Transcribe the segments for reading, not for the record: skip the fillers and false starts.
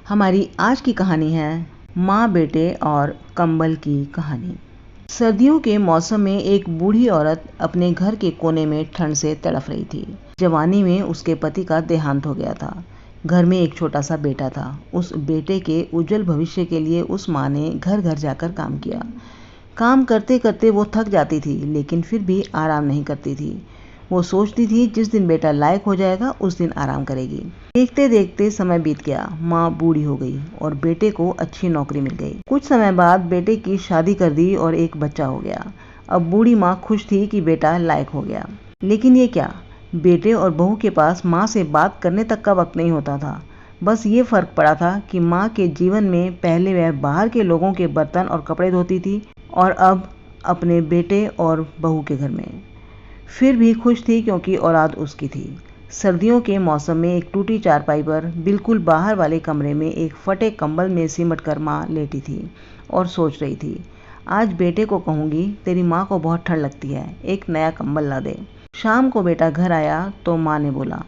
हमारी आज की कहानी है माँ बेटे और कंबल की कहानी। सर्दियों के मौसम में एक बूढ़ी औरत अपने घर के कोने में ठंड से तड़फ रही थी। जवानी में उसके पति का देहांत हो गया था। घर में एक छोटा सा बेटा था। उस बेटे के उज्जवल भविष्य के लिए उस माँ ने घर घर जाकर काम किया। काम करते करते वो थक जाती थी, लेकिन फिर भी आराम नहीं करती थी। वो सोचती थी जिस दिन बेटा लायक हो जाएगा उस दिन आराम करेगी। देखते देखते समय बीत गया। माँ बूढ़ी हो गई और बेटे को अच्छी नौकरी मिल गई। कुछ समय बाद बेटे की शादी कर दी और एक बच्चा हो गया। अब बूढ़ी माँ खुश थी कि बेटा लायक हो गया। लेकिन ये क्या, बेटे और बहू के पास माँ से बात करने तक का वक्त नहीं होता था। बस ये फर्क पड़ा था कि माँ के जीवन में पहले वह बाहर के लोगों के बर्तन और कपड़े धोती थी और अब अपने बेटे और बहू के घर में। फिर भी खुश थी क्योंकि औलाद उसकी थी। सर्दियों के मौसम में एक टूटी चारपाई पर बिल्कुल बाहर वाले कमरे में एक फटे कंबल में सिमट कर माँ लेटी थी और सोच रही थी, आज बेटे को कहूँगी तेरी माँ को बहुत ठंड लगती है, एक नया कंबल ला दे। शाम को बेटा घर आया तो माँ ने बोला,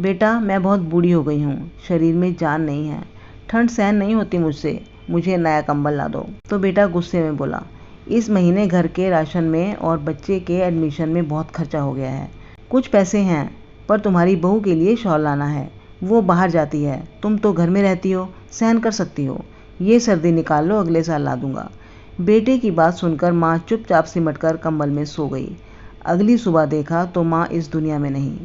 बेटा मैं बहुत बूढ़ी हो गई हूँ, शरीर में जान नहीं है, ठंड सहन नहीं होती मुझसे, मुझे नया कंबल ला दो। तो बेटा गुस्से में बोला, इस महीने घर के राशन में और बच्चे के एडमिशन में बहुत खर्चा हो गया है। कुछ पैसे हैं पर तुम्हारी बहू के लिए शॉल लाना है, वो बाहर जाती है, तुम तो घर में रहती हो, सहन कर सकती हो, ये सर्दी निकाल लो, अगले साल ला दूंगा। बेटे की बात सुनकर माँ चुपचाप सिमटकर कंबल में सो गई। अगली सुबह देखा तो माँ इस दुनिया में नहीं।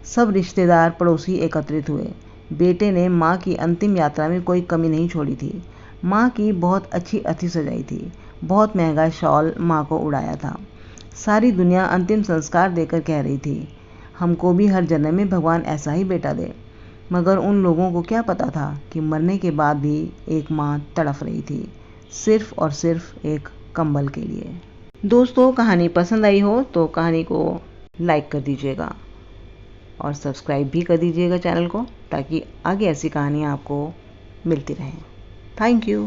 सब रिश्तेदार पड़ोसी एकत्रित हुए। बेटे ने माँ की अंतिम यात्रा में कोई कमी नहीं छोड़ी थी। माँ की बहुत अच्छी अथी सजाई थी, बहुत महंगा शॉल माँ को उड़ाया था। सारी दुनिया अंतिम संस्कार देकर कह रही थी, हमको भी हर जन्म में भगवान ऐसा ही बेटा दे। मगर उन लोगों को क्या पता था कि मरने के बाद भी एक माँ तड़फ रही थी, सिर्फ और सिर्फ एक कंबल के लिए। दोस्तों, कहानी पसंद आई हो तो कहानी को लाइक कर दीजिएगा और सब्सक्राइब भी कर दीजिएगा चैनल को, ताकि आगे ऐसी कहानियाँ आपको मिलती रहें। Thank you.